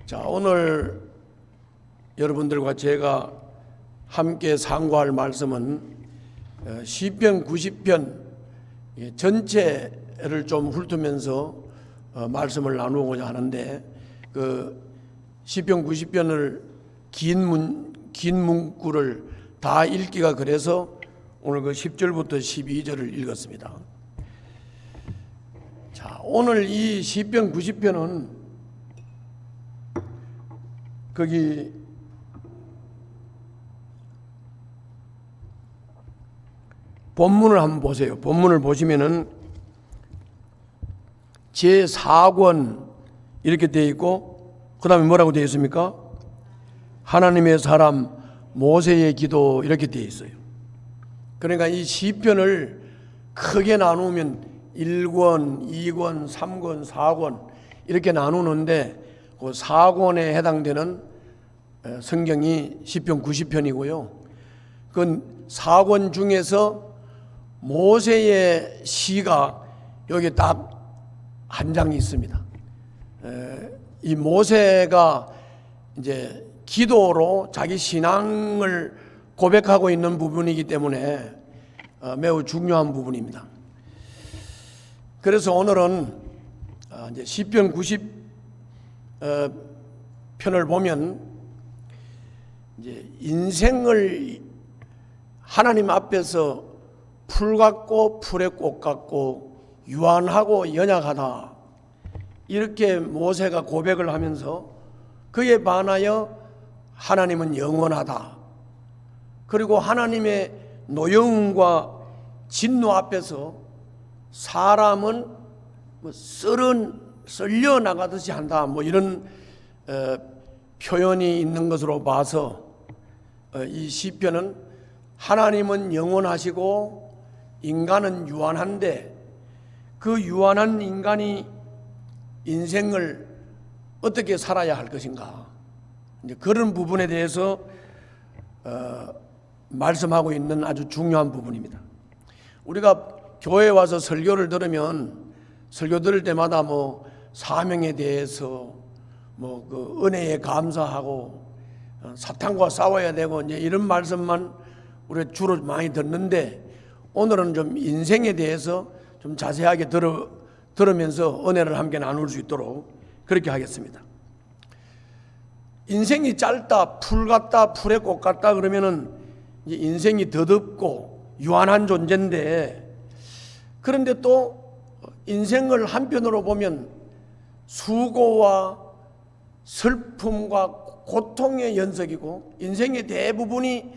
자, 오늘 여러분들과 제가 함께 상고할 말씀은 시편 90편 전체를 좀 훑으면서 말씀을 나누고자 하는데, 그 시편 90편을 긴 문구를 다 읽기가 그래서 오늘 그 10절부터 12절을 읽었습니다. 자, 오늘 이 시편 90편은 거기 본문을 한번 보세요. 본문을 보시면은 제4권 이렇게 되어 있고, 그 다음에 뭐라고 되어 있습니까? 하나님의 사람 모세의 기도 이렇게 되어 있어요. 그러니까 이 시편을 크게 나누면 1권, 2권, 3권, 4권 이렇게 나누는데, 그 4권에 해당되는 성경이 시편 90편이고요. 그 4권 중에서 모세의 시가 여기 딱 한 장이 있습니다. 이 모세가 이제 기도로 자기 신앙을 고백하고 있는 부분이기 때문에 매우 중요한 부분입니다. 그래서 오늘은 이제 시편 90편을 보면 이제 인생을 하나님 앞에서 풀 같고 풀의 꽃 같고 유한하고 연약하다, 이렇게 모세가 고백을 하면서 그에 반하여 하나님은 영원하다, 그리고 하나님의 노여움과 진노 앞에서 사람은 썰려 나가듯이 한다, 이런 표현이 있는 것으로 봐서 이 시편은 하나님은 영원하시고 인간은 유한한데, 그 유한한 인간이 인생을 어떻게 살아야 할 것인가, 이제 그런 부분에 대해서 말씀하고 있는 아주 중요한 부분입니다. 우리가 교회에 와서 설교를 들으면 설교 들을 때마다 사명에 대해서 그 은혜에 감사하고 사탄과 싸워야 되고 이제 이런 말씀만 우리가 주로 많이 듣는데, 오늘은 좀 인생에 대해서 좀 자세하게 들으면서 은혜를 함께 나눌 수 있도록 그렇게 하겠습니다. 인생이 짧다, 풀 같다, 풀의 꽃 같다 그러면은 이제 인생이 더덥고 유한한 존재인데, 그런데 또 인생을 한편으로 보면 수고와 슬픔과 고통의 연속이고, 인생의 대부분이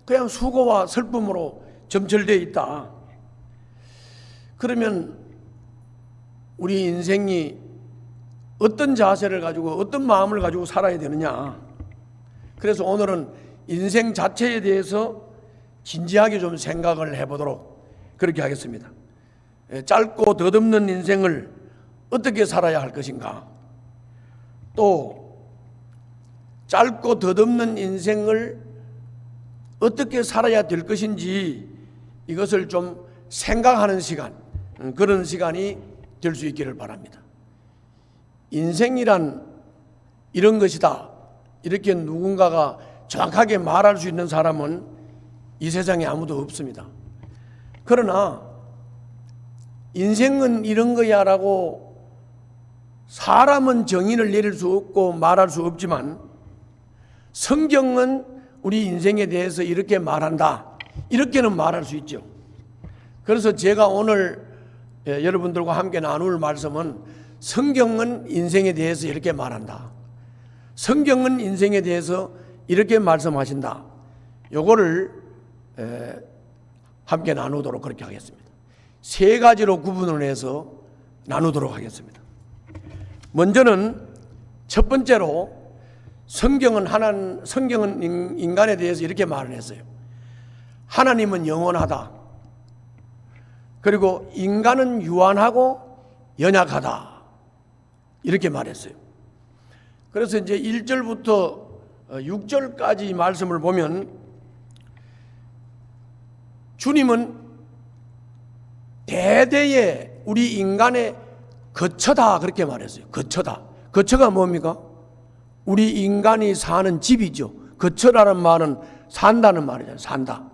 그냥 수고와 슬픔으로 점철되어 있다. 그러면 우리 인생이 어떤 자세를 가지고 어떤 마음을 가지고 살아야 되느냐. 그래서 오늘은 인생 자체에 대해서 진지하게 좀 생각을 해보도록 그렇게 하겠습니다. 짧고 덧없는 인생을 어떻게 살아야 할 것인가, 또 짧고 덧없는 인생을 어떻게 살아야 될 것인지 이것을 좀 생각하는 시간, 그런 시간이 될 수 있기를 바랍니다. 인생이란 이런 것이다, 이렇게 누군가가 정확하게 말할 수 있는 사람은 이 세상에 아무도 없습니다. 그러나 인생은 이런 거야 라고 사람은 정의를 내릴 수 없고 말할 수 없지만, 성경은 우리 인생에 대해서 이렇게 말한다, 이렇게는 말할 수 있죠. 그래서 제가 오늘 여러분들과 함께 나눌 말씀은 성경은 인생에 대해서 이렇게 말한다, 성경은 인생에 대해서 이렇게 말씀하신다, 요거를 함께 나누도록 그렇게 하겠습니다. 세 가지로 구분을 해서 나누도록 하겠습니다. 먼저는 첫 번째로 성경은 인간에 대해서 이렇게 말을 했어요. 하나님은 영원하다, 그리고 인간은 유한하고 연약하다, 이렇게 말했어요. 그래서 이제 1절부터 6절까지 말씀을 보면 주님은 대대의 우리 인간의 거처다 그렇게 말했어요. 거처다. 거처가 뭡니까? 우리 인간이 사는 집이죠. 거처라는 말은 산다는 말이잖아요. 산다.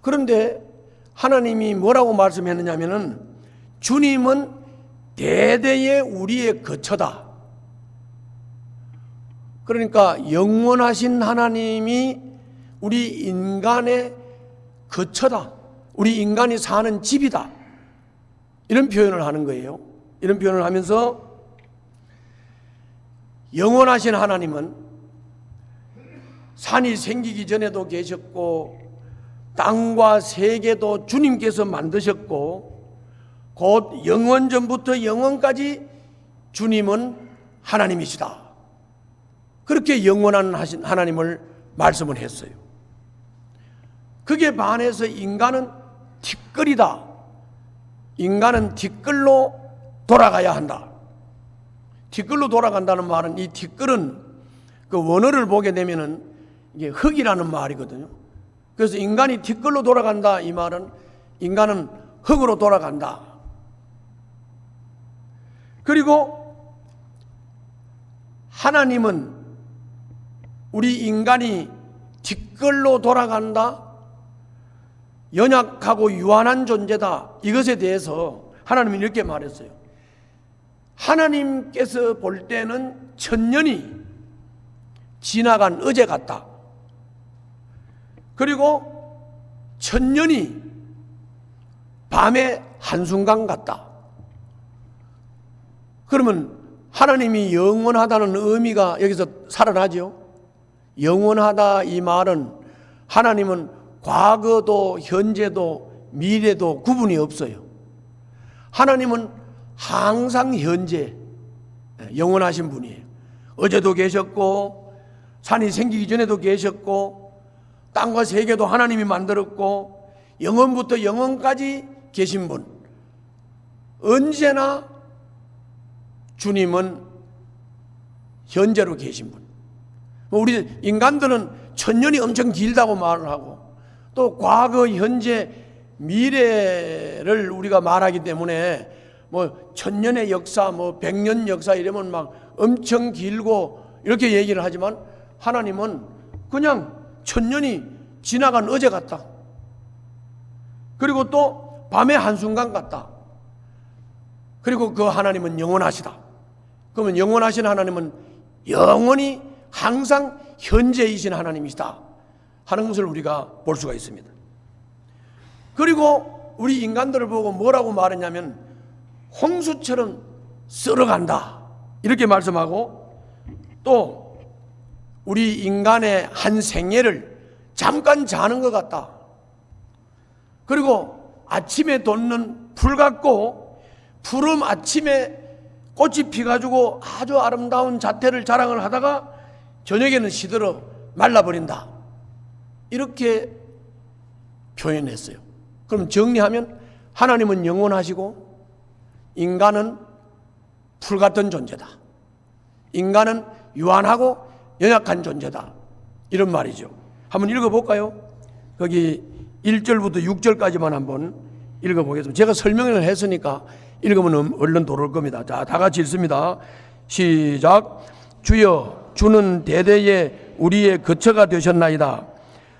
그런데 하나님이 뭐라고 말씀했느냐면은 주님은 대대의 우리의 거처다. 그러니까 영원하신 하나님이 우리 인간의 거처다. 우리 인간이 사는 집이다. 이런 표현을 하는 거예요. 이런 표현을 하면서 영원하신 하나님은 산이 생기기 전에도 계셨고 땅과 세계도 주님께서 만드셨고 곧 영원전부터 영원까지 주님은 하나님이시다. 그렇게 영원한 하나님을 말씀을 했어요. 그게 반해서 인간은 티끌이다. 인간은 티끌로 돌아가야 한다. 티끌로 돌아간다는 말은 이 티끌은 그 원어를 보게 되면은 이게 흙이라는 말이거든요. 그래서 인간이 티끌로 돌아간다 이 말은 인간은 흙으로 돌아간다. 그리고 하나님은 우리 인간이 티끌로 돌아간다, 연약하고 유한한 존재다. 이것에 대해서 하나님은 이렇게 말했어요. 하나님께서 볼 때는 천년이 지나간 어제 같다. 그리고 천년이 밤의 한순간 같다. 그러면 하나님이 영원하다는 의미가 여기서 살아나죠. 영원하다 이 말은 하나님은 과거도 현재도 미래도 구분이 없어요. 하나님은 항상 현재 영원하신 분이에요. 어제도 계셨고 산이 생기기 전에도 계셨고 땅과 세계도 하나님이 만들었고 영원부터 영원까지 계신 분. 언제나 주님은 현재로 계신 분. 우리 인간들은 천년이 엄청 길다고 말을 하고 또 과거, 현재, 미래를 우리가 말하기 때문에 뭐 천년의 역사, 뭐 백년 역사 이러면 막 엄청 길고 이렇게 얘기를 하지만 하나님은 그냥 천년이 지나간 어제 같다. 그리고 또 밤의 한순간 같다. 그리고 그 하나님은 영원하시다. 그러면 영원하신 하나님은 영원히 항상 현재이신 하나님이시다 하는 것을 우리가 볼 수가 있습니다. 그리고 우리 인간들을 보고 뭐라고 말했냐면 홍수처럼 썰어간다 이렇게 말씀하고 또 우리 인간의 한 생애를 잠깐 자는 것 같다. 그리고 아침에 돋는 풀 같고 푸른 아침에 꽃이 피가지고 아주 아름다운 자태를 자랑을 하다가 저녁에는 시들어 말라버린다. 이렇게 표현했어요. 그럼 정리하면 하나님은 영원하시고 인간은 풀 같은 존재다. 인간은 유한하고 연약한 존재다. 이런 말이죠. 한번 읽어볼까요? 거기 1절부터 6절까지만 한번 읽어보겠습니다. 제가 설명을 했으니까 읽으면 얼른 돌아올 겁니다. 자, 다 같이 읽습니다. 시작. 주여, 주는 대대에 우리의 거처가 되셨나이다.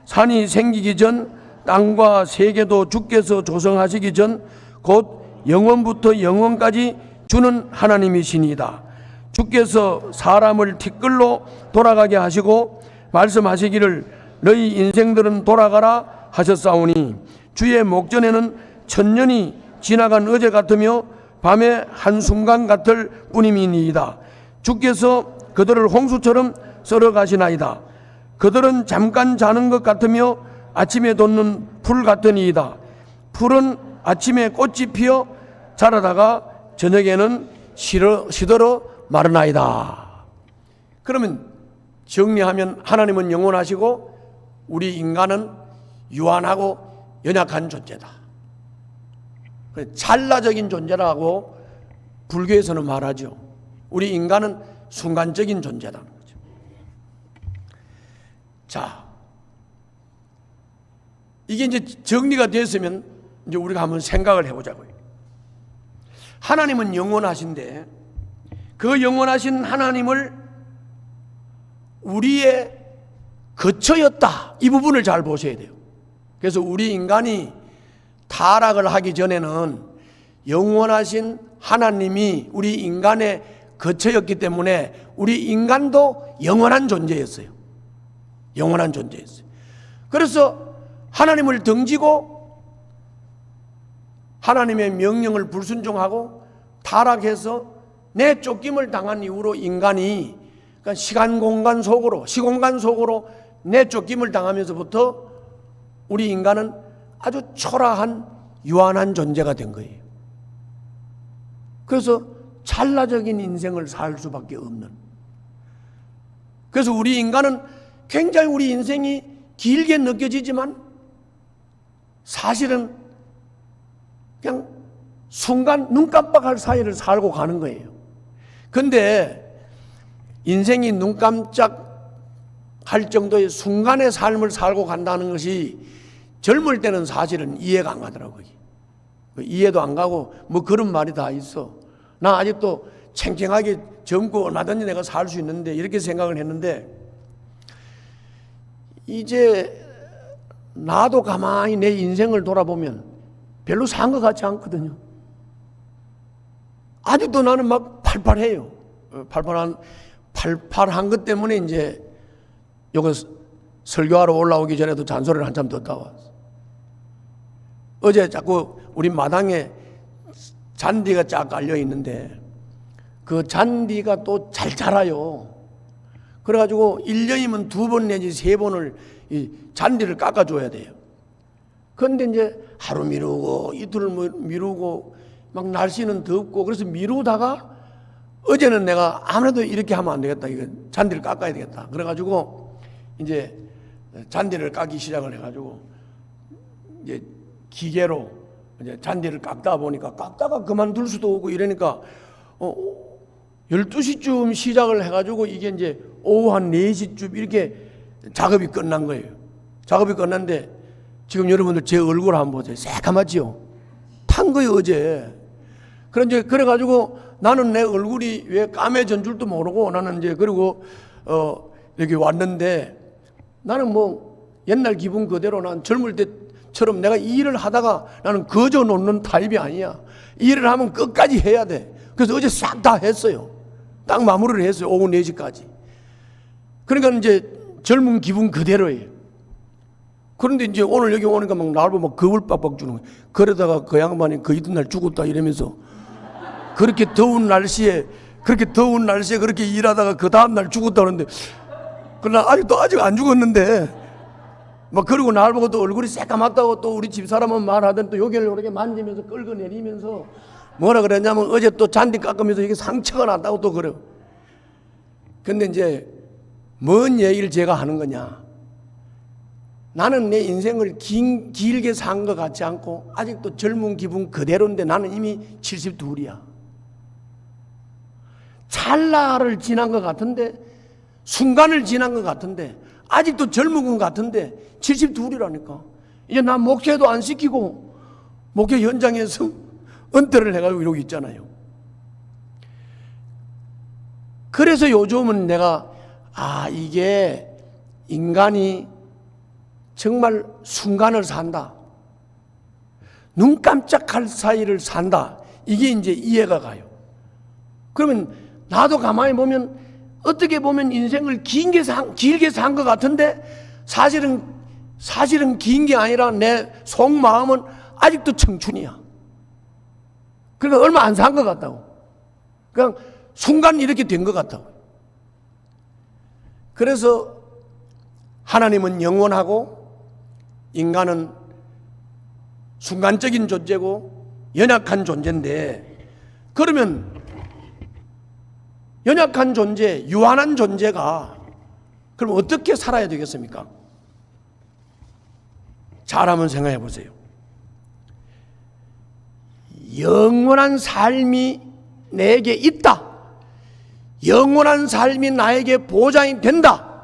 산이 생기기 전 땅과 세계도 주께서 조성하시기 전 곧 영원부터 영원까지 주는 하나님이시니이다. 주께서 사람을 티끌로 돌아가게 하시고 말씀하시기를 너희 인생들은 돌아가라 하셨사오니 주의 목전에는 천년이 지나간 어제 같으며 밤의 한순간 같을 뿐임이니이다. 주께서 그들을 홍수처럼 썰어 가시나이다. 그들은 잠깐 자는 것 같으며 아침에 돋는 풀 같으니이다. 풀은 아침에 꽃이 피어 자라다가 저녁에는 시들어 마르나이다. 그러면 정리하면 하나님은 영원하시고 우리 인간은 유한하고 연약한 존재다. 찰나적인 존재라고 불교에서는 말하죠. 우리 인간은 순간적인 존재라는 거죠. 자, 이게 이제 정리가 됐으면 이제 우리가 한번 생각을 해보자고요. 하나님은 영원하신데 그 영원하신 하나님을 우리의 거처였다. 이 부분을 잘 보셔야 돼요. 그래서 우리 인간이 타락을 하기 전에는 영원하신 하나님이 우리 인간의 거처였기 때문에 우리 인간도 영원한 존재였어요. 영원한 존재였어요. 그래서 하나님을 등지고 하나님의 명령을 불순종하고 타락해서 내쫓김을 당한 이후로 인간이 그러니까 시공간 속으로 내쫓김을 당하면서부터 우리 인간은 아주 초라한 유한한 존재가 된 거예요. 그래서 찰나적인 인생을 살 수밖에 없는. 그래서 우리 인간은 굉장히 우리 인생이 길게 느껴지지만 사실은 그냥 순간 눈 깜빡할 사이를 살고 가는 거예요. 근데 인생이 눈 깜짝할 정도의 순간의 삶을 살고 간다는 것이 젊을 때는 사실은 이해가 안 가더라고요. 이해도 안 가고 뭐 그런 말이 다 있어. 나 아직도 챙챙하게 젊고 얼마든지 내가 살 수 있는데 이렇게 생각을 했는데 이제 나도 가만히 내 인생을 돌아보면 별로 산 것 같지 않거든요. 아직도 나는 막 팔팔해요. 팔팔한 것 때문에 이제 요거 설교하러 올라오기 전에도 잔소리를 한참 듣다 왔어. 어제 자꾸 우리 마당에 잔디가 쫙 깔려 있는데 그 잔디가 또 잘 자라요. 그래가지고 1년이면 2번 내지 3번을 이 잔디를 깎아줘야 돼요. 그런데 이제 하루 미루고 이틀 미루고 막 날씨는 덥고 그래서 미루다가 어제는 내가 아무래도 이렇게 하면 안 되겠다. 이거 잔디를 깎아야 되겠다. 그래가지고 이제 잔디를 깎기 시작을 해가지고 이제 기계로 이제 잔디를 깎다 보니까 깎다가 그만둘 수도 없고 이러니까 12시쯤 시작을 해가지고 이게 이제 오후 한 4시쯤 이렇게 작업이 끝난 거예요. 작업이 끝났는데 지금 여러분들 제 얼굴 한번 보세요. 새까맣지요? 탄 거예요, 어제. 그래가지고 나는 내 얼굴이 왜 까매진 줄도 모르고 나는 이제 그리고 여기 왔는데 나는 뭐 옛날 기분 그대로 난 젊을 때처럼 내가 이 일을 하다가 나는 거저 놓는 타입이 아니야. 이 일을 하면 끝까지 해야 돼. 그래서 어제 싹 다 했어요. 딱 마무리를 했어요. 오후 4시까지. 그러니까 이제 젊은 기분 그대로예요. 그런데 이제 오늘 여기 오니까 막 나를 보면 겁을 빡빡 주는 거예요. 그러다가 그 양반이 그 이튿날 죽었다 이러면서 그렇게 더운 날씨에 그렇게 일하다가 그 다음날 죽었다 그러는데 그러나 아직 안 죽었는데 막 그리고 나를 보고 또 얼굴이 새까맣다고 또 우리 집사람은 말하던 또 여기를 이렇게 만지면서 끌어내리면서 뭐라 그랬냐면 어제 또 잔디 깎으면서 이게 상처가 났다고 또 그래요. 근데 이제 뭔 얘기를 제가 하는 거냐. 나는 내 인생을 길게 산 것 같지 않고 아직도 젊은 기분 그대로인데 나는 이미 72이야. 찰나를 지난 것 같은데 순간을 지난 것 같은데 아직도 젊은 것 같은데 72이라니까. 이제 난 목회도 안 시키고 목회 현장에서 은퇴를 해가지고 이러고 있잖아요. 그래서 요즘은 내가 이게 인간이 정말 순간을 산다. 눈 깜짝할 사이를 산다. 이게 이제 이해가 가요. 그러면 나도 가만히 보면 어떻게 보면 인생을 길게 산 것 같은데 사실은 긴 게 아니라 내 속마음은 아직도 청춘이야. 그러니까 얼마 안 산 것 같다고. 그냥 순간 이렇게 된 것 같다고. 그래서 하나님은 영원하고 인간은 순간적인 존재고 연약한 존재인데 그러면 연약한 존재, 유한한 존재가 그럼 어떻게 살아야 되겠습니까? 잘 한번 생각해 보세요. 영원한 삶이 내게 있다. 영원한 삶이 나에게 보장이 된다.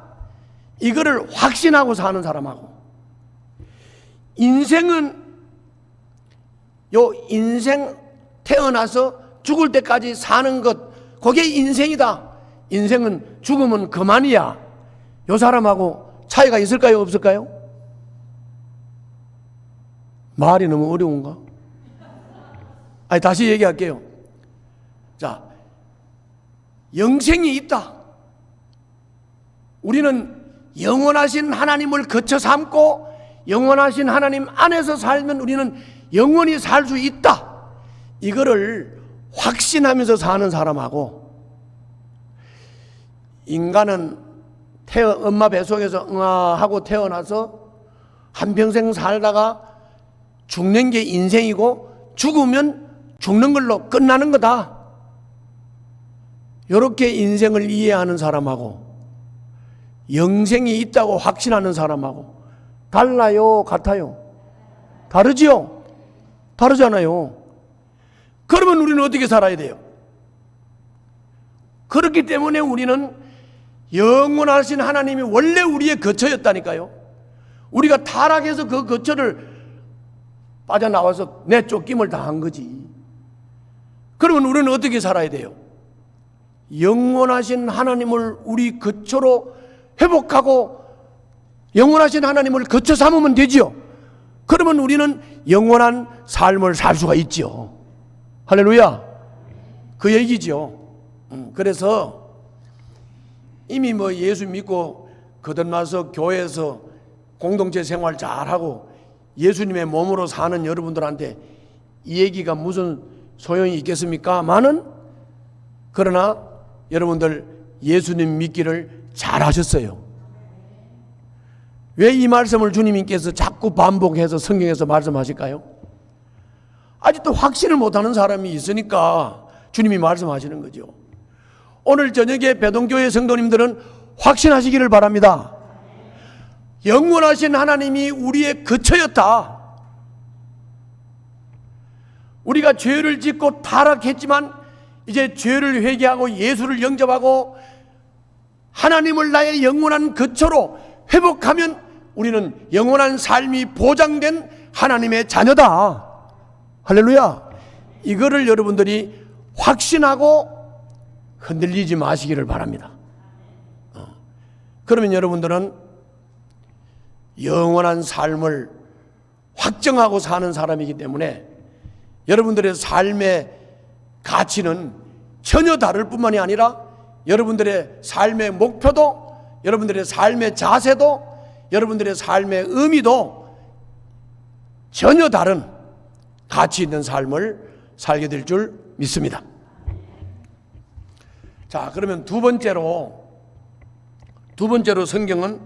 이거를 확신하고 사는 사람하고 인생은 인생 태어나서 죽을 때까지 사는 것 그게 인생이다. 인생은 죽으면 그만이야. 요 사람하고 차이가 있을까요? 없을까요? 말이 너무 어려운가? 아니, 다시 얘기할게요. 자, 영생이 있다. 우리는 영원하신 하나님을 거쳐 삼고 영원하신 하나님 안에서 살면 우리는 영원히 살 수 있다. 이거를 확신하면서 사는 사람하고, 인간은 엄마 뱃속에서 하고 태어나서 한평생 살다가 죽는 게 인생이고 죽으면 죽는 걸로 끝나는 거다. 이렇게 인생을 이해하는 사람하고 영생이 있다고 확신하는 사람하고 달라요? 같아요? 다르지요? 다르잖아요. 그러면 우리는 어떻게 살아야 돼요? 그렇기 때문에 우리는 영원하신 하나님이 원래 우리의 거처였다니까요. 우리가 타락해서 그 거처를 빠져나와서 내쫓김을 당한 거지. 그러면 우리는 어떻게 살아야 돼요? 영원하신 하나님을 우리 거처로 회복하고 영원하신 하나님을 거처 삼으면 되지요. 그러면 우리는 영원한 삶을 살 수가 있죠. 할렐루야. 그 얘기죠. 그래서 이미 예수 믿고 거듭나서 교회에서 공동체 생활 잘하고 예수님의 몸으로 사는 여러분들한테 이 얘기가 무슨 소용이 있겠습니까? 그러나 여러분들 예수님 믿기를 잘하셨어요. 왜 이 말씀을 주님께서 자꾸 반복해서 성경에서 말씀하실까요? 아직도 확신을 못하는 사람이 있으니까 주님이 말씀하시는 거죠. 오늘 저녁에 배동교회 성도님들은 확신하시기를 바랍니다. 영원하신 하나님이 우리의 거처였다. 우리가 죄를 짓고 타락했지만 이제 죄를 회개하고 예수를 영접하고 하나님을 나의 영원한 거처로 회복하면 우리는 영원한 삶이 보장된 하나님의 자녀다. 할렐루야. 이거를 여러분들이 확신하고 흔들리지 마시기를 바랍니다. 그러면 여러분들은 영원한 삶을 확정하고 사는 사람이기 때문에 여러분들의 삶의 가치는 전혀 다를 뿐만이 아니라 여러분들의 삶의 목표도, 여러분들의 삶의 자세도, 여러분들의 삶의 의미도 전혀 다른 가치 있는 삶을 살게 될 줄 믿습니다. 자, 그러면 두 번째로 성경은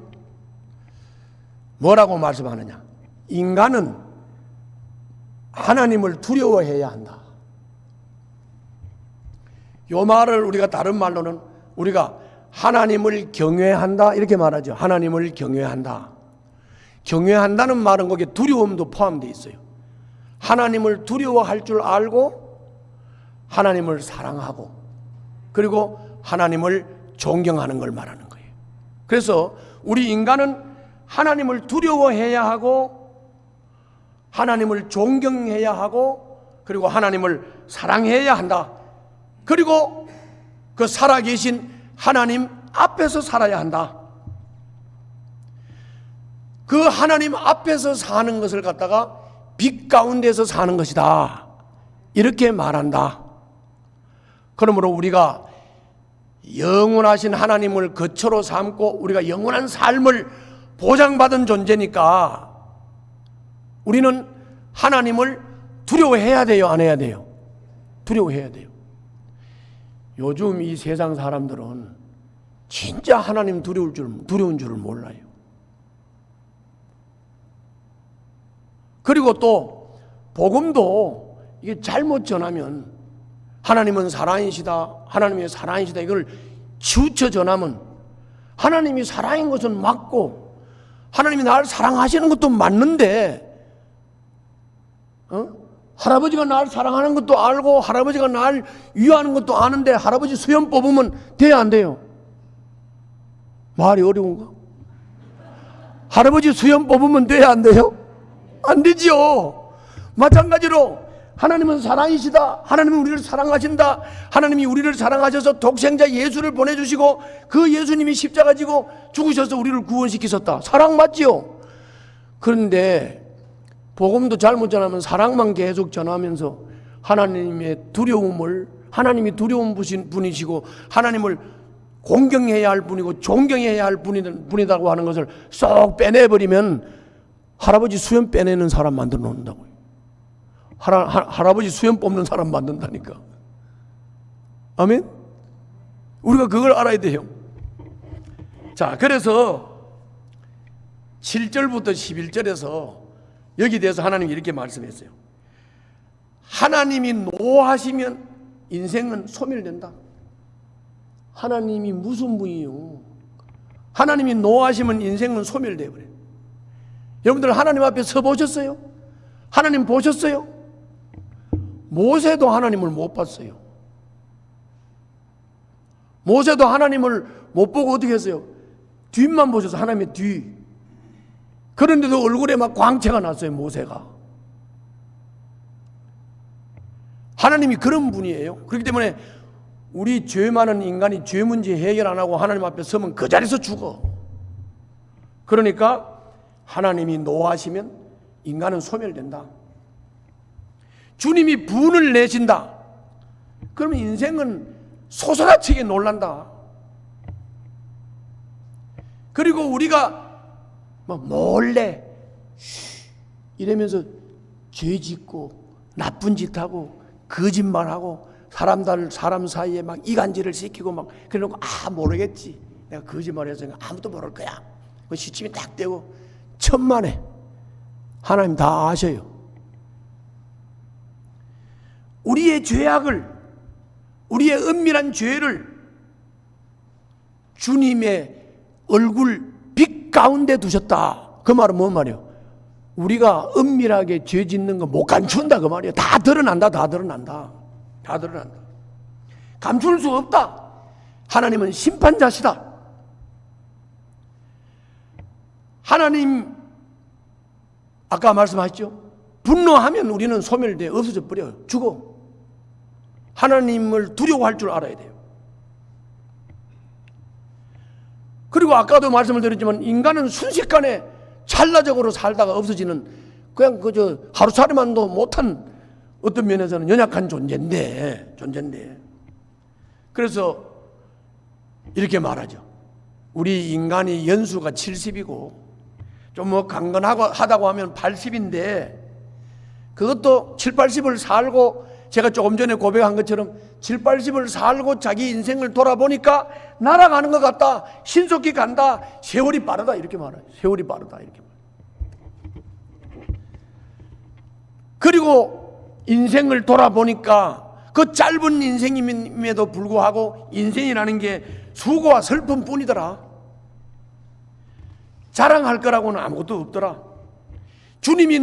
뭐라고 말씀하느냐? 인간은 하나님을 두려워해야 한다. 이 말을 우리가 다른 말로는 우리가 하나님을 경외한다 이렇게 말하죠. 하나님을 경외한다. 경외한다는 말은 거기에 두려움도 포함되어 있어요. 하나님을 두려워할 줄 알고 하나님을 사랑하고 그리고 하나님을 존경하는 걸 말하는 거예요. 그래서 우리 인간은 하나님을 두려워해야 하고 하나님을 존경해야 하고 그리고 하나님을 사랑해야 한다. 그리고 그 살아계신 하나님 앞에서 살아야 한다. 그 하나님 앞에서 사는 것을 갖다가 빛 가운데서 사는 것이다. 이렇게 말한다. 그러므로 우리가 영원하신 하나님을 거처로 삼고 우리가 영원한 삶을 보장받은 존재니까 우리는 하나님을 두려워해야 돼요? 안 해야 돼요? 두려워해야 돼요. 요즘 이 세상 사람들은 진짜 하나님 두려운 줄을 몰라요. 그리고 또 복음도 이게 잘못 전하면 하나님은 사랑이시다, 하나님이 사랑이시다 이걸 치우쳐 전하면 하나님이 사랑인 것은 맞고 하나님이 나를 사랑하시는 것도 맞는데 할아버지가 나를 사랑하는 것도 알고 할아버지가 나를 위하는 것도 아는데 할아버지 수염 뽑으면 돼야 안 돼요? 말이 어려운가? 할아버지 수염 뽑으면 돼야 안 돼요? 안 되지요. 마찬가지로 하나님은 사랑이시다. 하나님은 우리를 사랑하신다. 하나님이 우리를 사랑하셔서 독생자 예수를 보내주시고 그 예수님이 십자가 지고 죽으셔서 우리를 구원시키셨다. 사랑 맞지요? 그런데 복음도 잘못 전하면 사랑만 계속 전하면서 하나님의 두려움을, 하나님이 두려운 분이시고 하나님을 공경해야 할 분이고 존경해야 할 분이라고 하는 것을 쏙 빼내버리면 할아버지 수염 빼내는 사람 만들어 놓는다고요. 할아버지 수염 뽑는 사람 만든다니까. 아멘? 우리가 그걸 알아야 돼요. 자, 그래서 7절부터 11절에서 여기 대해서 하나님이 이렇게 말씀했어요. 하나님이 노하시면 인생은 소멸된다. 하나님이 무슨 분이요? 하나님이 노하시면 인생은 소멸돼 버려요. 여러분들 하나님 앞에 서 보셨어요? 하나님 보셨어요? 모세도 하나님을 못 봤어요. 모세도 하나님을 못 보고 어떻게 했어요? 뒷만 보셔서 하나님의 뒤. 그런데도 얼굴에 막 광채가 났어요, 모세가. 하나님이 그런 분이에요. 그렇기 때문에 우리 죄 많은 인간이 죄 문제 해결 안 하고 하나님 앞에 서면 그 자리에서 죽어. 그러니까 하나님이 노하시면 인간은 소멸된다. 주님이 분을 내신다. 그러면 인생은 소스라치게 놀란다. 그리고 우리가 몰래 이러면서 죄 짓고 나쁜 짓 하고 거짓말하고 사람 사이에 막 이간질을 시키고 막 그러고 모르겠지. 내가 거짓말해서 아무도 모를 거야. 그 시침이 딱 되고 천만에 하나님 다 아셔요. 우리의 죄악을, 우리의 은밀한 죄를 주님의 얼굴 빛 가운데 두셨다. 그 말은 뭔 말이에요? 우리가 은밀하게 죄 짓는 거 못 감춘다 그 말이에요. 다 드러난다. 다 드러난다. 다 드러난다. 감출 수 없다. 하나님은 심판자시다. 하나님 아까 말씀하셨죠? 분노하면 우리는 소멸돼 없어져 버려요. 죽어. 하나님을 두려워할 줄 알아야 돼요. 그리고 아까도 말씀을 드렸지만 인간은 순식간에 찰나적으로 살다가 없어지는 그냥 그저 하루살이만도 못한 어떤 면에서는 연약한 존재인데 그래서 이렇게 말하죠. 우리 인간이 연수가 70이고 좀 뭐 강건하다고 하면 80인데 그것도 7, 80을 살고 제가 조금 전에 고백한 것처럼 7, 80을 살고 자기 인생을 돌아보니까 날아가는 것 같다. 신속히 간다. 세월이 빠르다. 이렇게 말해요. 세월이 빠르다. 이렇게 말해요. 그리고 인생을 돌아보니까 그 짧은 인생임에도 불구하고 인생이라는 게 수고와 슬픔 뿐이더라. 자랑할 거라고는 아무것도 없더라. 주님이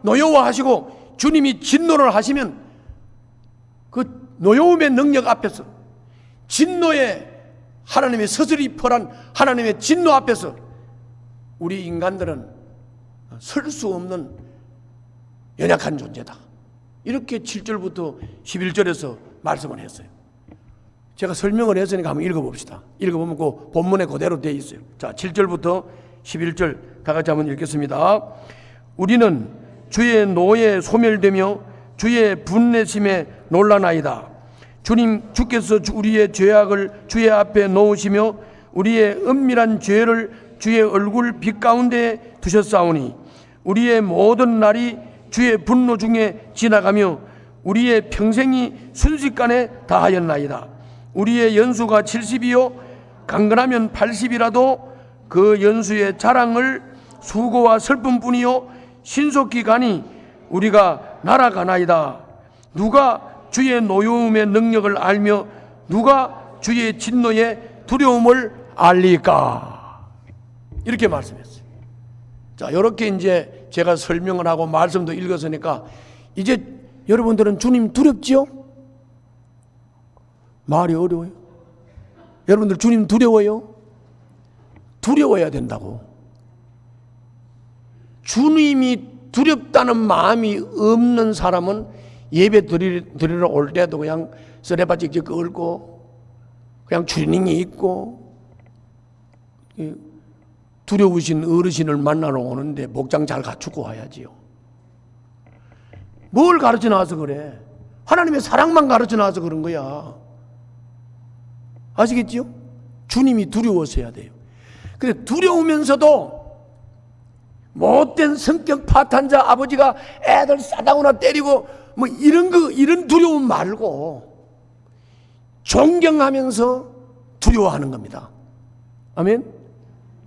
노여워하시고 주님이 진노를 하시면 그 노여움의 능력 앞에서 진노의 하나님의 서슬이 펄한 하나님의 진노 앞에서 우리 인간들은 설 수 없는 연약한 존재다. 이렇게 7절부터 11절에서 말씀을 했어요. 제가 설명을 했으니까 한번 읽어봅시다. 읽어보면 그 본문에 그대로 되어 있어요. 자, 7절부터 11절 다 같이 한번 읽겠습니다. 우리는 주의 노에 소멸되며 주의 분내심에 놀라나이다. 주께서 우리의 죄악을 주의 앞에 놓으시며 우리의 은밀한 죄를 주의 얼굴 빛 가운데 두셨사오니 우리의 모든 날이 주의 분노 중에 지나가며 우리의 평생이 순식간에 다하였나이다. 우리의 연수가 70이요 강건하면 80이라도 그 연수의 자랑을 수고와 슬픔뿐이요 신속히 가니 우리가 날아가나이다. 누가 주의 노여움의 능력을 알며 누가 주의 진노의 두려움을 알리까? 이렇게 말씀했어요. 자, 이렇게 이제 제가 설명을 하고 말씀도 읽었으니까 이제 여러분들은 주님 두렵지요? 말이 어려워요. 여러분들 주님 두려워요? 두려워야 된다고. 주님이 두렵다는 마음이 없는 사람은 예배 드리러 올 때도 그냥 쓰레바찍 끌고 그냥 추리닝이 있고 두려우신 어르신을 만나러 오는데 복장 잘 갖추고 와야지요. 뭘 가르쳐 놔서 그래? 하나님의 사랑만 가르쳐 놔서 그런 거야. 아시겠지요? 주님이 두려워서 해야 돼요. 근데 두려우면서도 못된 성격 파탄자 아버지가 애들 싸다구나 때리고 뭐 이런 두려움 말고 존경하면서 두려워하는 겁니다. 아멘?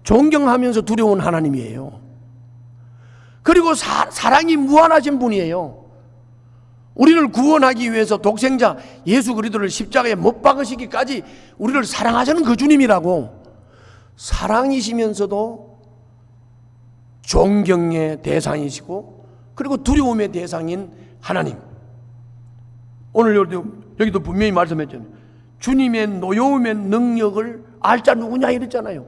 존경하면서 두려운 하나님이에요. 그리고 사랑이 무한하신 분이에요. 우리를 구원하기 위해서 독생자 예수 그리스도를 십자가에 못 박으시기까지 우리를 사랑하시는 그 주님이라고. 사랑이시면서도 존경의 대상이시고 그리고 두려움의 대상인 하나님. 오늘 여기도 분명히 말씀했잖아요. 주님의 노여움의 능력을 알 자 누구냐 이랬잖아요.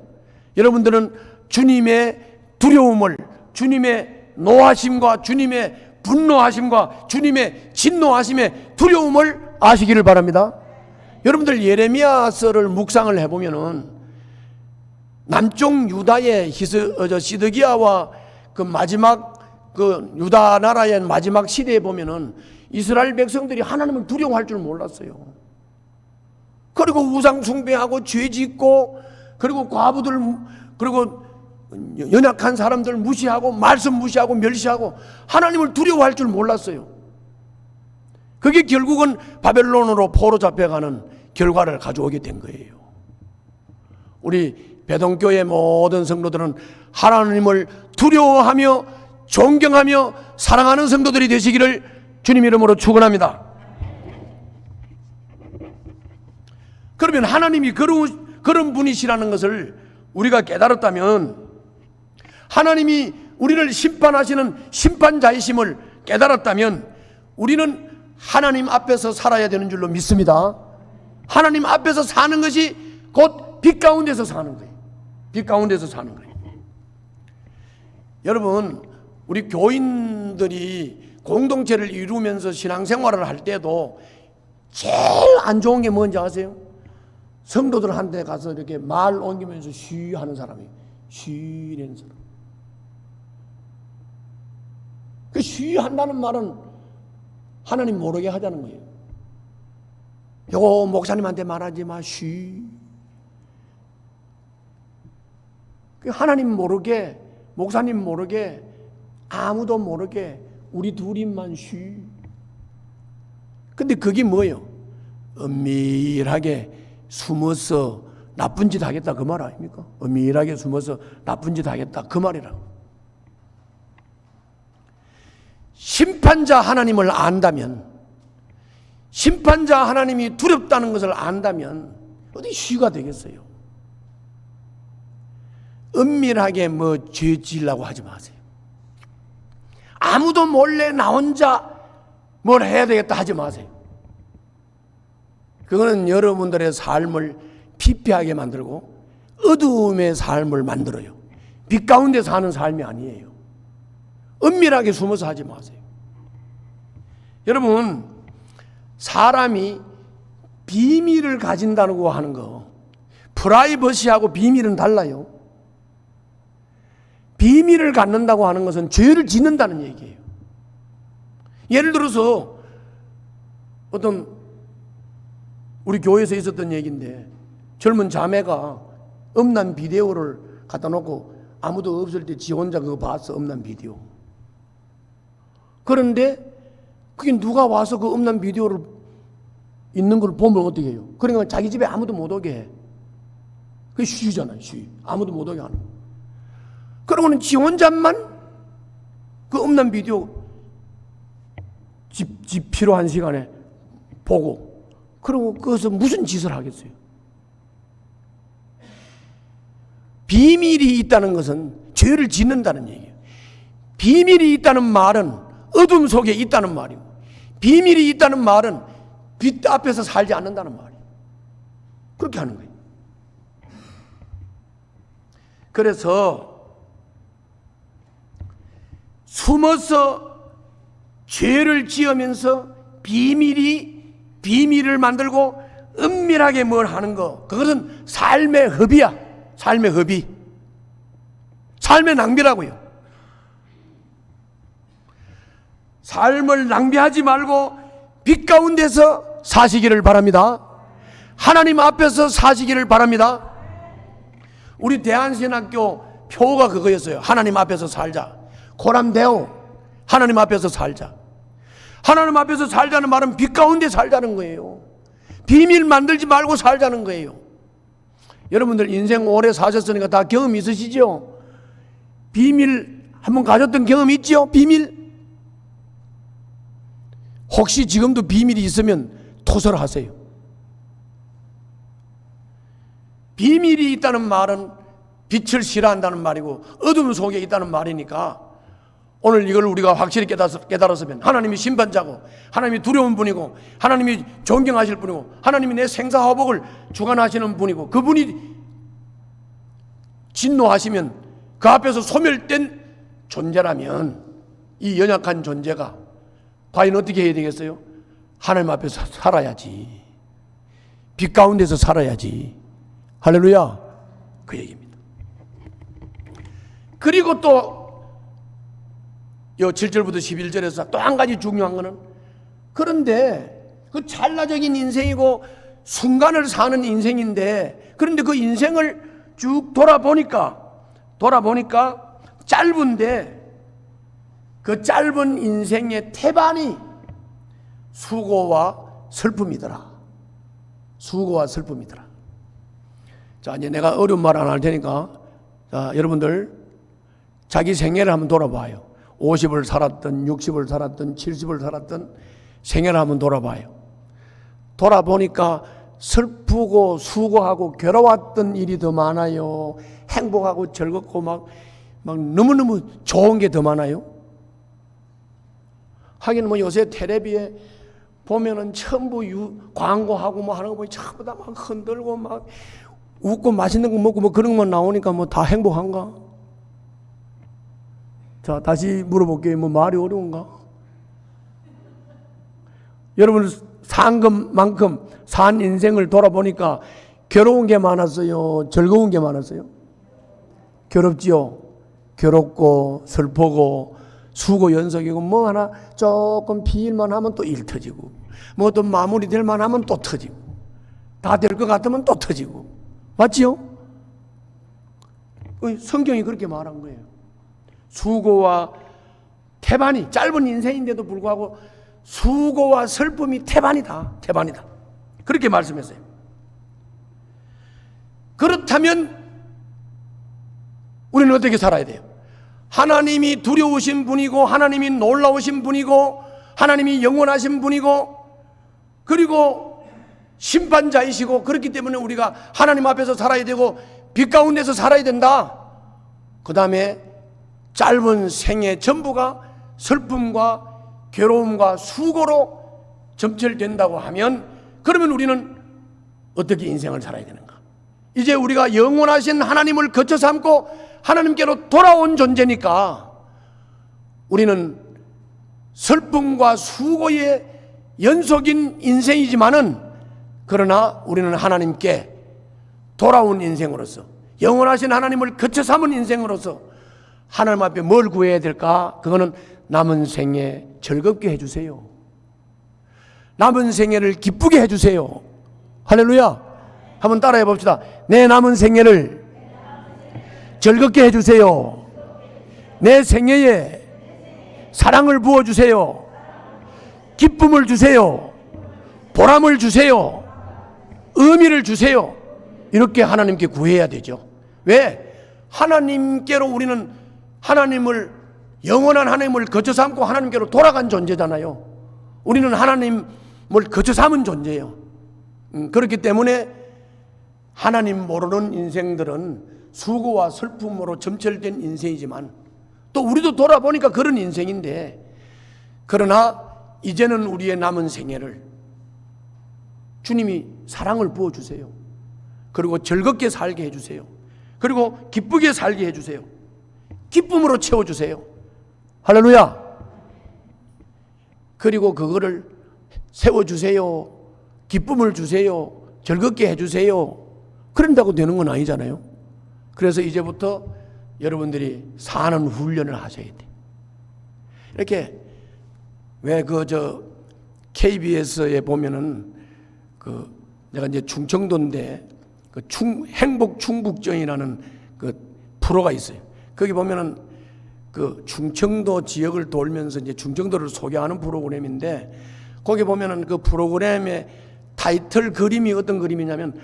여러분들은 주님의 두려움을, 주님의 노하심과 주님의 분노하심과 주님의 진노하심의 두려움을 아시기를 바랍니다. 여러분들 예레미야서를 묵상을 해보면은 남쪽 유다의 시드기야와 그 마지막 그 유다 나라의 마지막 시대에 보면은 이스라엘 백성들이 하나님을 두려워할 줄 몰랐어요. 그리고 우상 숭배하고 죄 짓고 그리고 과부들 그리고 연약한 사람들 무시하고 말씀 무시하고 멸시하고 하나님을 두려워할 줄 몰랐어요. 그게 결국은 바벨론으로 포로 잡혀가는 결과를 가져오게 된 거예요. 우리 배동교회 모든 성도들은 하나님을 두려워하며 존경하며 사랑하는 성도들이 되시기를 주님 이름으로 축원합니다. 그러면 하나님이 그런 분이시라는 것을 우리가 깨달았다면, 하나님이 우리를 심판하시는 심판자이심을 깨달았다면 우리는 하나님 앞에서 살아야 되는 줄로 믿습니다. 하나님 앞에서 사는 것이 곧 빛 가운데서 사는 거예요. 빛 가운데서 사는 거예요. 여러분, 우리 교인들이 공동체를 이루면서 신앙생활을 할 때도 제일 안 좋은 게 뭔지 아세요? 성도들한테 가서 이렇게 말 옮기면서 쉬 하는 사람이, 쉬 이라는 사람. 그 쉬 한다는 말은 하나님 모르게 하자는 거예요. 요거 목사님한테 말하지 마, 쉬. 그 하나님 모르게, 목사님 모르게, 아무도 모르게 우리 둘이만 쉬. 근데 그게 뭐예요? 은밀하게 숨어서 나쁜 짓 하겠다 그 말 아닙니까? 은밀하게 숨어서 나쁜 짓 하겠다 그 말이라고. 심판자 하나님을 안다면, 심판자 하나님이 두렵다는 것을 안다면 어디 쉬가 되겠어요? 은밀하게 뭐 죄 지으려고 하지 마세요. 아무도 몰래 나 혼자 뭘 해야 되겠다 하지 마세요. 그거는 여러분들의 삶을 피폐하게 만들고 어두움의 삶을 만들어요. 빛 가운데 사는 삶이 아니에요. 은밀하게 숨어서 하지 마세요. 여러분, 사람이 비밀을 가진다고 하는 거, 프라이버시하고 비밀은 달라요. 비밀을 갖는다고 하는 것은 죄를 짓는다는 얘기예요. 예를 들어서 어떤 우리 교회에서 있었던 얘기인데, 젊은 자매가 음란 비디오를 갖다 놓고 아무도 없을 때 지 혼자 그거 봤어. 음란 비디오. 그런데 그게 누가 와서 그 음란 비디오를 있는 걸 보면 어떻게 해요? 그러니까 자기 집에 아무도 못 오게 해. 그게 쉬잖아요. 쉬. 아무도 못 오게 하는 거. 그러고는 지 혼자만 그 음란 비디오 집 필요한 시간에 보고, 그리고 그것을 무슨 짓을 하겠어요? 비밀이 있다는 것은 죄를 짓는다는 얘기예요. 비밀이 있다는 말은 어둠 속에 있다는 말이고, 비밀이 있다는 말은 빛 앞에서 살지 않는다는 말이에요. 그렇게 하는 거예요. 숨어서 죄를 지으면서 비밀을 만들고 은밀하게 뭘 하는 거, 그것은 삶의 허비야. 삶의 허비, 삶의 낭비라고요. 삶을 낭비하지 말고 빛 가운데서 사시기를 바랍니다. 하나님 앞에서 사시기를 바랍니다. 우리 대한신학교 표가 그거였어요. 하나님 앞에서 살자. 코람데오, 하나님 앞에서 살자. 하나님 앞에서 살자는 말은 빛 가운데 살자는 거예요. 비밀 만들지 말고 살자는 거예요. 여러분들 인생 오래 사셨으니까 다 경험 있으시죠? 비밀 한번 가졌던 경험 있죠? 비밀? 혹시 지금도 비밀이 있으면 토설하세요. 비밀이 있다는 말은 빛을 싫어한다는 말이고 어둠 속에 있다는 말이니까 오늘 이걸 우리가 확실히 깨달았으면 하나님이 심판자고 하나님이 두려운 분이고 하나님이 존경하실 분이고 하나님이 내 생사화복을 주관하시는 분이고 그분이 진노하시면 그 앞에서 소멸된 존재라면 이 연약한 존재가 과연 어떻게 해야 되겠어요? 하나님 앞에서 살아야지. 빛 가운데서 살아야지. 할렐루야. 그 얘기입니다. 그리고 또 7절부터 11절에서 또 한 가지 중요한 거는, 그런데 그 찰나적인 인생이고 순간을 사는 인생인데, 그런데 그 인생을 쭉 돌아보니까 짧은데 그 짧은 인생의 태반이 수고와 슬픔이더라. 수고와 슬픔이더라. 자, 이제 내가 어려운 말 안 할 테니까, 자, 여러분들 자기 생애를 한번 돌아봐요. 50을 살았든 60을 살았든 70을 살았든 생애를 한번 돌아봐요. 돌아보니까 슬프고 수고하고 괴로웠던 일이 더 많아요? 행복하고 즐겁고 막 너무너무 좋은 게 더 많아요? 하긴 뭐 요새 텔레비에 보면은 전부 광고하고 뭐 하는 거 보니 전부 다 막 흔들고 막 웃고 맛있는 거 먹고 뭐 그런 것만 나오니까 뭐 다 행복한가? 자, 다시 물어볼게요. 뭐 말이 어려운가? 여러분 산 것만큼 산 인생을 돌아보니까 괴로운 게 많았어요? 즐거운 게 많았어요? 괴롭지요? 괴롭고 슬프고 수고 연속이고 뭐 하나 조금 비일만 하면 또 일 터지고 뭐 또 마무리 될 만 하면 또 터지고 다 될 것 같으면 또 터지고 맞지요? 성경이 그렇게 말한 거예요. 수고와 태반이, 짧은 인생인데도 불구하고 수고와 슬픔이 태반이다. 그렇게 말씀했어요. 그렇다면 우리는 어떻게 살아야 돼요? 하나님이 두려우신 분이고 하나님이 놀라우신 분이고 하나님이 영원하신 분이고 그리고 심판자이시고 그렇기 때문에 우리가 하나님 앞에서 살아야 되고 빛 가운데서 살아야 된다. 그 다음에 짧은 생애 전부가 슬픔과 괴로움과 수고로 점철된다고 하면 그러면 우리는 어떻게 인생을 살아야 되는가? 이제 우리가 영원하신 하나님을 거쳐 삼고 하나님께로 돌아온 존재니까 우리는 슬픔과 수고의 연속인 인생이지만은 그러나 우리는 하나님께 돌아온 인생으로서 영원하신 하나님을 거쳐 삼은 인생으로서 하나님 앞에 뭘 구해야 될까? 그거는 남은 생에 즐겁게 해주세요. 남은 생애를 기쁘게 해주세요. 할렐루야. 한번 따라해 봅시다. 내 남은 생애를 즐겁게 해주세요. 내 생애에 사랑을 부어주세요. 기쁨을 주세요. 보람을 주세요. 의미를 주세요. 이렇게 하나님께 구해야 되죠. 왜? 하나님께로 우리는 하나님을 영원한 하나님을 거쳐 삼고 하나님께로 돌아간 존재잖아요. 우리는 하나님을 거쳐 삼은 존재예요. 그렇기 때문에 하나님 모르는 인생들은 수고와 슬픔으로 점철된 인생이지만 또 우리도 돌아보니까 그런 인생인데 그러나 이제는 우리의 남은 생애를 주님이 사랑을 부어주세요. 그리고 즐겁게 살게 해주세요. 그리고 기쁘게 살게 해주세요. 기쁨으로 채워주세요. 할렐루야. 그리고 그거를 세워주세요. 기쁨을 주세요. 즐겁게 해주세요. 그런다고 되는 건 아니잖아요. 그래서 이제부터 여러분들이 사는 훈련을 하셔야 돼. 이렇게 왜 KBS에 보면은 내가 이제 충청도인데 행복 충북전이라는 프로가 있어요. 거기 보면은 충청도 지역을 돌면서 이제 충청도를 소개하는 프로그램인데 거기 보면은 그 프로그램의 타이틀 그림이 어떤 그림이냐면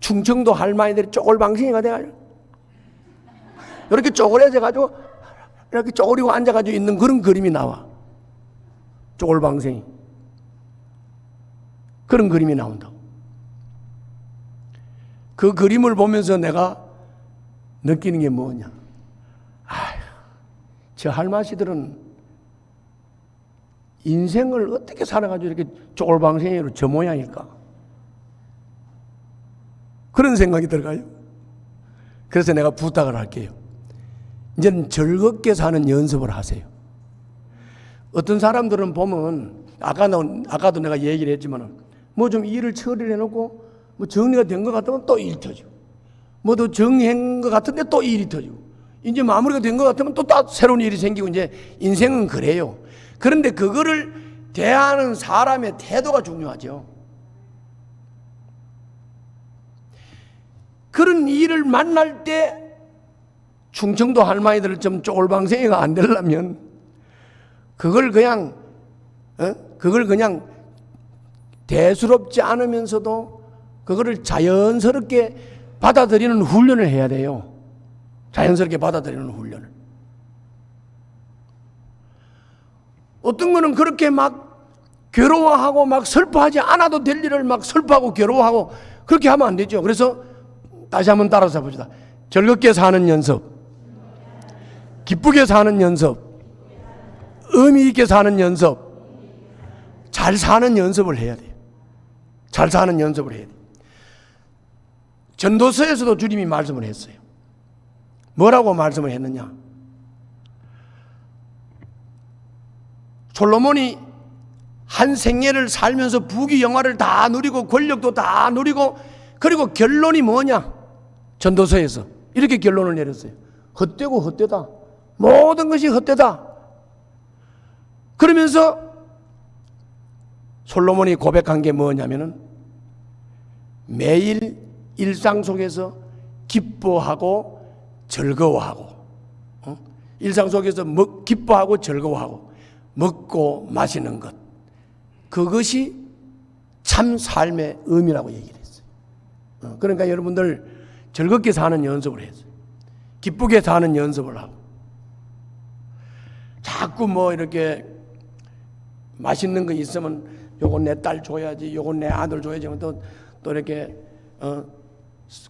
충청도 할머니들이 쪼글방생이가 돼가지고 이렇게 쪼그려져가지고 이렇게 쪼그리고 앉아가지고 있는 그런 그림이 나와. 쪼글방생이. 그런 그림이 나온다고. 그 그림을 보면서 내가 느끼는 게 뭐냐. 저 할머니들은 인생을 어떻게 살아가지고 이렇게 쪼글방생이로 저 모양일까? 그런 생각이 들어가요. 그래서 내가 부탁을 할게요. 이제는 즐겁게 사는 연습을 하세요. 어떤 사람들은 보면 아까도 내가 얘기를 했지만 뭐 좀 일을 처리를 해놓고 뭐 정리가 된 것 같으면 또 일이 터지고 뭐도 정리한 것 같은데 또 일이 터지고 이제 마무리가 된 것 같으면 또 새로운 일이 생기고 이제 인생은 그래요. 그런데 그거를 대하는 사람의 태도가 중요하죠. 그런 일을 만날 때 충청도 할머니들 좀 쪼글방생이가 안 되려면 그걸 그냥 대수롭지 않으면서도 그거를 자연스럽게 받아들이는 훈련을 해야 돼요. 자연스럽게 받아들이는 훈련을. 어떤 거는 그렇게 막 괴로워하고 막 슬퍼하지 않아도 될 일을 막 슬퍼하고 괴로워하고 그렇게 하면 안 되죠. 그래서 다시 한번 따라서 봅시다. 즐겁게 사는 연습, 기쁘게 사는 연습, 의미 있게 사는 연습, 잘 사는 연습을 해야 돼요. 잘 사는 연습을 해야 돼요. 전도서에서도 주님이 말씀을 했어요. 뭐라고 말씀을 했느냐? 솔로몬이 한 생애를 살면서 부귀 영화를 다 누리고 권력도 다 누리고 그리고 결론이 뭐냐? 전도서에서 이렇게 결론을 내렸어요. 헛되고 헛되다. 모든 것이 헛되다. 그러면서 솔로몬이 고백한 게 뭐냐면은 매일 일상 속에서 기뻐하고 즐거워하고 일상 속에서 기뻐하고 즐거워하고 먹고 마시는 것 그것이 참 삶의 의미라고 얘기를 했어요. 그러니까 여러분들 즐겁게 사는 연습을 했어요. 기쁘게 사는 연습을 하고 자꾸 뭐 이렇게 맛있는 거 있으면 요건 내 딸 줘야지 요건 내 아들 줘야지 또 이렇게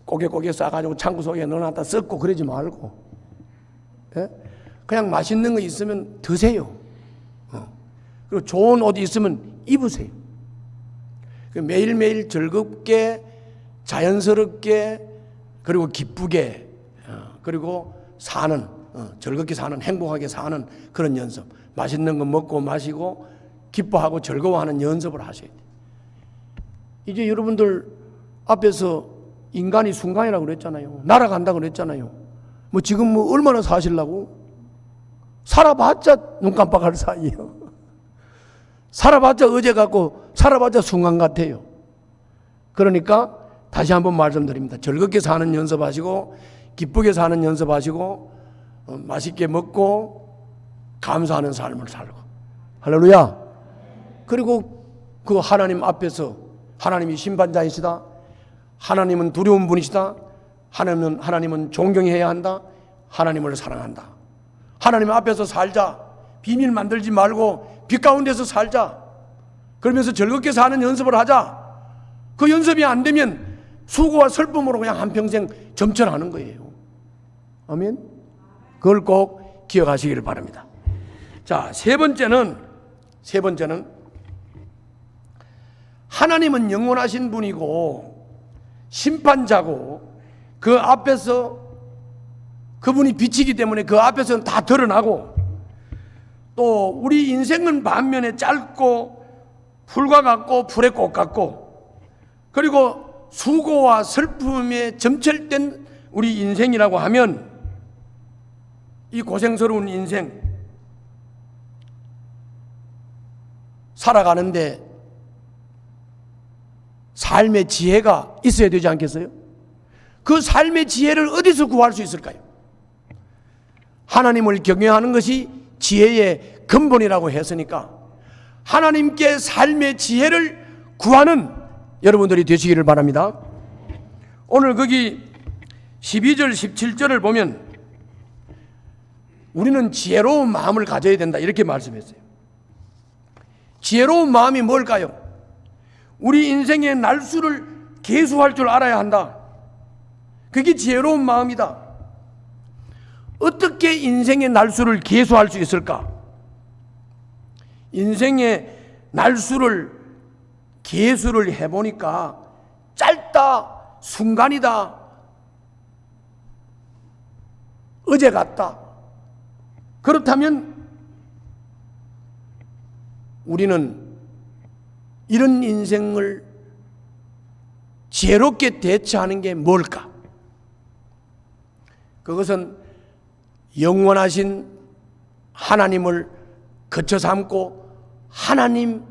꼬개 싸가지고 창고 속에 넣어놨다 썩고 그러지 말고 그냥 맛있는 거 있으면 드세요. 그리고 좋은 옷 있으면 입으세요. 매일매일 즐겁게 자연스럽게 그리고 기쁘게 그리고 사는 즐겁게 사는 행복하게 사는 그런 연습 맛있는 거 먹고 마시고 기뻐하고 즐거워하는 연습을 하셔야 돼요. 이제 여러분들 앞에서 인간이 순간이라고 그랬잖아요. 날아간다고 그랬잖아요. 뭐 지금 뭐 얼마나 사시려고? 살아봤자 눈 깜빡할 사이에요. 살아봤자 어제 같고 살아봤자 순간 같아요. 그러니까 다시 한번 말씀드립니다. 즐겁게 사는 연습하시고 기쁘게 사는 연습하시고 맛있게 먹고 감사하는 삶을 살고 할렐루야. 그리고 그 하나님 앞에서 하나님이 심판자이시다. 하나님은 두려운 분이시다. 하나님은 존경해야 한다. 하나님을 사랑한다. 하나님 앞에서 살자. 비밀 만들지 말고 빛 가운데서 살자. 그러면서 즐겁게 사는 연습을 하자. 그 연습이 안 되면 수고와 슬픔으로 그냥 한평생 점철하는 거예요. 아멘. 그걸 꼭 기억하시기를 바랍니다. 자, 세 번째는 하나님은 영원하신 분이고 심판자고 그 앞에서 그분이 빛이기 때문에 그 앞에서는 다 드러나고, 또 우리 인생은 반면에 짧고 풀과 같고 풀의 꽃 같고, 그리고 수고와 슬픔에 점철된 우리 인생이라고 하면, 이 고생스러운 인생 살아가는데 삶의 지혜가 있어야 되지 않겠어요? 그 삶의 지혜를 어디서 구할 수 있을까요? 하나님을 경외하는 것이 지혜의 근본이라고 했으니까 하나님께 삶의 지혜를 구하는 여러분들이 되시기를 바랍니다. 오늘 거기 12절 17절을 보면 우리는 지혜로운 마음을 가져야 된다 이렇게 말씀했어요. 지혜로운 마음이 뭘까요? 우리 인생의 날수를 계수할 줄 알아야 한다. 그게 지혜로운 마음이다. 어떻게 인생의 날수를 계수할 수 있을까? 인생의 날수를 계수를 해보니까 짧다, 순간이다, 어제 같다. 그렇다면 우리는 이런 인생을 지혜롭게 대처하는 게 뭘까? 그것은 영원하신 하나님을 거쳐 삼고 하나님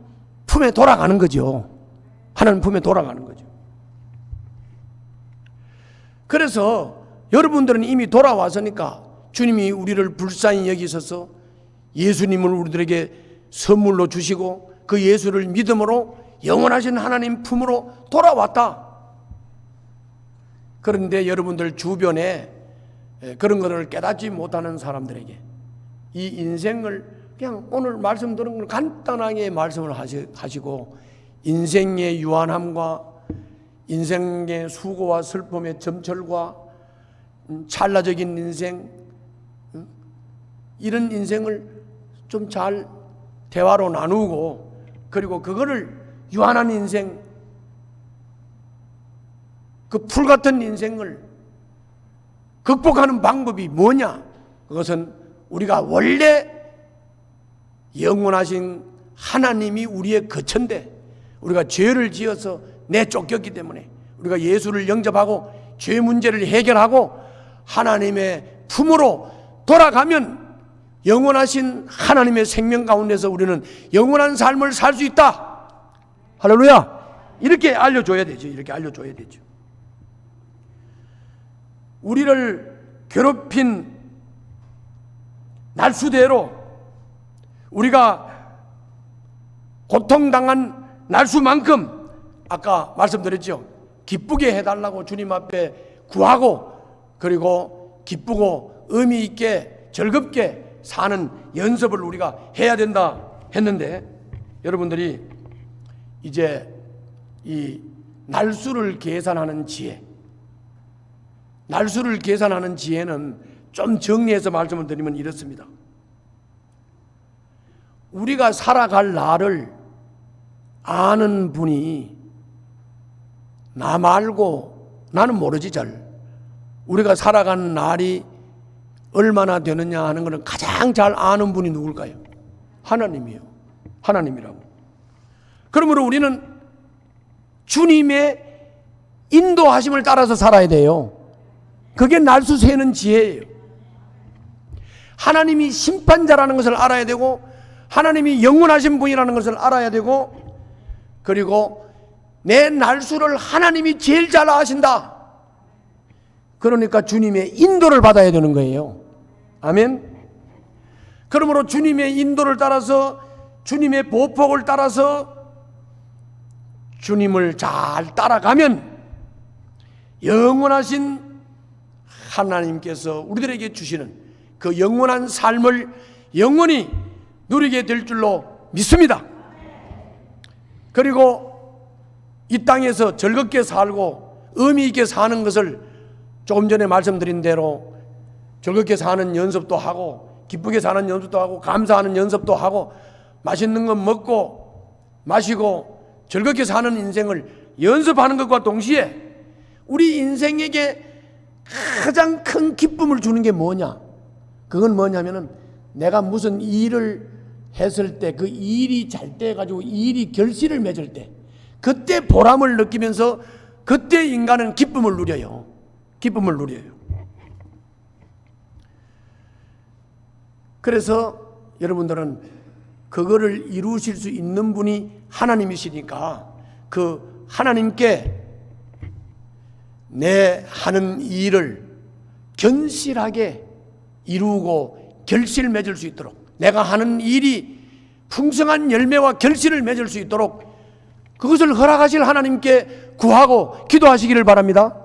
품에 돌아가는 거죠. 하나님 품에 돌아가는 거죠. 그래서 여러분들은 이미 돌아왔으니까 주님이 우리를 불쌍히 여기셔서 예수님을 우리들에게 선물로 주시고 그 예수를 믿음으로 영원하신 하나님 품으로 돌아왔다. 그런데 여러분들 주변에 그런 것을 깨닫지 못하는 사람들에게 이 인생을 그냥 오늘 말씀 들은 걸 간단하게 말씀을 하시고 인생의 유한함과 인생의 수고와 슬픔의 점철과 찰나적인 인생, 이런 인생을 좀 잘 대화로 나누고, 그리고 그거를 유한한 인생, 그 풀 같은 인생을 극복하는 방법이 뭐냐? 그것은 우리가 원래 영원하신 하나님이 우리의 거처인데 우리가 죄를 지어서 내쫓겼기 때문에 우리가 예수를 영접하고 죄 문제를 해결하고 하나님의 품으로 돌아가면 영원하신 하나님의 생명 가운데서 우리는 영원한 삶을 살 수 있다. 할렐루야. 이렇게 알려줘야 되죠. 이렇게 알려줘야 되죠. 우리를 괴롭힌 날수대로, 우리가 고통당한 날수만큼 아까 말씀드렸죠. 기쁘게 해달라고 주님 앞에 구하고, 그리고 기쁘고 의미 있게 즐겁게 사는 연습을 우리가 해야 된다 했는데, 여러분들이 이제 이 날수를 계산하는 지혜, 날수를 계산하는 지혜는 좀 정리해서 말씀을 드리면 이렇습니다. 우리가 살아갈 날을 아는 분이 나 말고, 나는 모르지 잘, 우리가 살아가는 날이 얼마나 되느냐 하는 것을 가장 잘 아는 분이 누굴까요? 하나님이요. 하나님이라고. 그러므로 우리는 주님의 인도하심을 따라서 살아야 돼요. 그게 날수 세는 지혜예요. 하나님이 심판자라는 것을 알아야 되고, 하나님이 영원하신 분이라는 것을 알아야 되고, 그리고 내 날수를 하나님이 제일 잘 아신다. 그러니까 주님의 인도를 받아야 되는 거예요. 아멘. 그러므로 주님의 인도를 따라서, 주님의 보폭을 따라서 주님을 잘 따라가면 영원하신 하나님께서 우리들에게 주시는 그 영원한 삶을 영원히 누리게 될 줄로 믿습니다. 그리고 이 땅에서 즐겁게 살고 의미 있게 사는 것을 조금 전에 말씀드린 대로 즐겁게 사는 연습도 하고, 기쁘게 사는 연습도 하고, 감사하는 연습도 하고, 맛있는 것 먹고 마시고 즐겁게 사는 인생을 연습하는 것과 동시에 우리 인생에게 가장 큰 기쁨을 주는 게 뭐냐? 그건 뭐냐면은 내가 무슨 일을 했을 때 그 일이 잘 돼 가지고 일이 결실을 맺을 때 그때 보람을 느끼면서 그때 인간은 기쁨을 누려요. 기쁨을 누려요. 그래서 여러분들은 그거를 이루실 수 있는 분이 하나님이시니까 그 하나님께 내 하는 일을 견실하게 이루고 결실 맺을 수 있도록, 내가 하는 일이 풍성한 열매와 결실을 맺을 수 있도록 그것을 허락하실 하나님께 구하고 기도하시기를 바랍니다.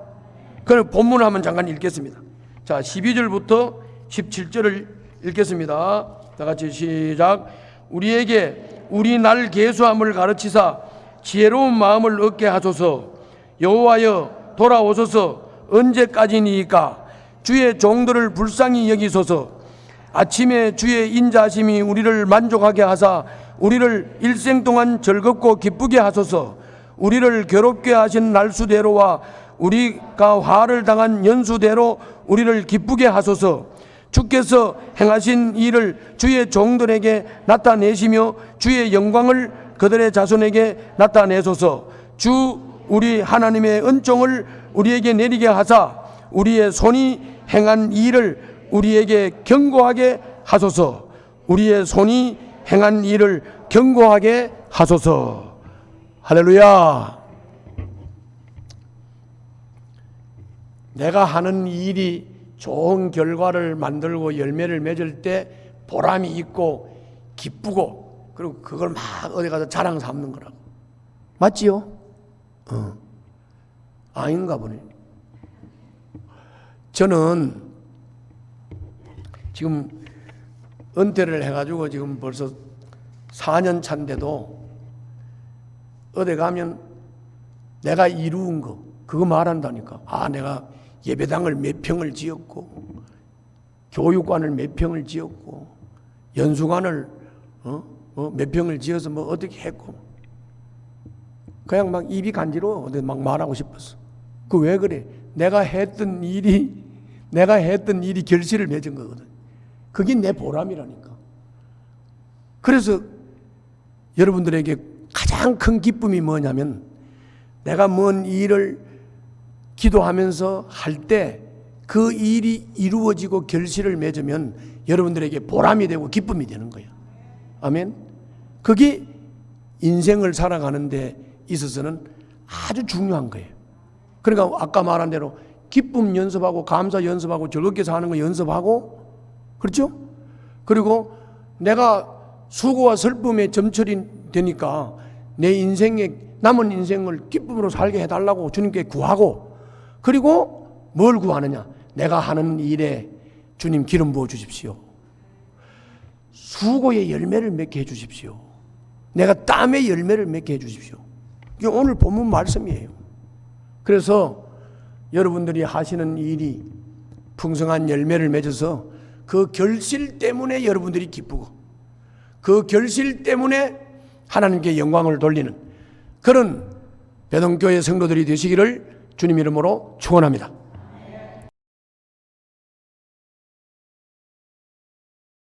그럼 본문을 한번 잠깐 읽겠습니다. 자, 12절부터 17절을 읽겠습니다. 다 같이 시작. 우리에게 우리 날 계수함을 가르치사 지혜로운 마음을 얻게 하소서. 여호와여 돌아오소서. 언제까지니이까? 주의 종들을 불쌍히 여기소서. 아침에 주의 인자하심이 우리를 만족하게 하사 우리를 일생 동안 즐겁고 기쁘게 하소서. 우리를 괴롭게 하신 날수대로와 우리가 화를 당한 연수대로 우리를 기쁘게 하소서. 주께서 행하신 일을 주의 종들에게 나타내시며 주의 영광을 그들의 자손에게 나타내소서. 주 우리 하나님의 은총을 우리에게 내리게 하사 우리의 손이 행한 일을 우리에게 경고하게 하소서. 우리의 손이 행한 일을 경고하게 하소서. 할렐루야. 내가 하는 일이 좋은 결과를 만들고 열매를 맺을 때 보람이 있고 기쁘고 그리고 그걸 막 어디 가서 자랑 삼는 거라고. 맞지요? 아닌가 보네. 저는 지금 은퇴를 해가지고 지금 벌써 4년 차인데도 어디 가면 내가 이루은 거 그거 말한다니까. 아, 내가 예배당을 몇 평을 지었고 교육관을 몇 평을 지었고 연수관을 몇 평을 지어서 뭐 어떻게 했고 그냥 막 입이 간지러워. 막 말하고 싶었어. 그 왜 그래? 내가 했던 일이 결실을 맺은 거거든. 그게 내 보람이라니까. 그래서 여러분들에게 가장 큰 기쁨이 뭐냐면 내가 뭔 일을 기도하면서 할 때 그 일이 이루어지고 결실을 맺으면 여러분들에게 보람이 되고 기쁨이 되는 거야. 아멘. 그게 인생을 살아가는 데 있어서는 아주 중요한 거예요. 그러니까 아까 말한 대로 기쁨 연습하고 감사 연습하고 즐겁게 사는 거 연습하고, 그렇죠? 그리고 내가 수고와 슬픔에 점철이 되니까 내 인생에 남은 인생을 기쁨으로 살게 해달라고 주님께 구하고, 그리고 뭘 구하느냐? 내가 하는 일에 주님 기름 부어 주십시오. 수고의 열매를 맺게 해 주십시오. 내가 땀의 열매를 맺게 해 주십시오. 이게 오늘 본문 말씀이에요. 그래서 여러분들이 하시는 일이 풍성한 열매를 맺어서 그 결실 때문에 여러분들이 기쁘고 그 결실 때문에 하나님께 영광을 돌리는 그런 배동교회 성도들이 되시기를 주님 이름으로 축원합니다.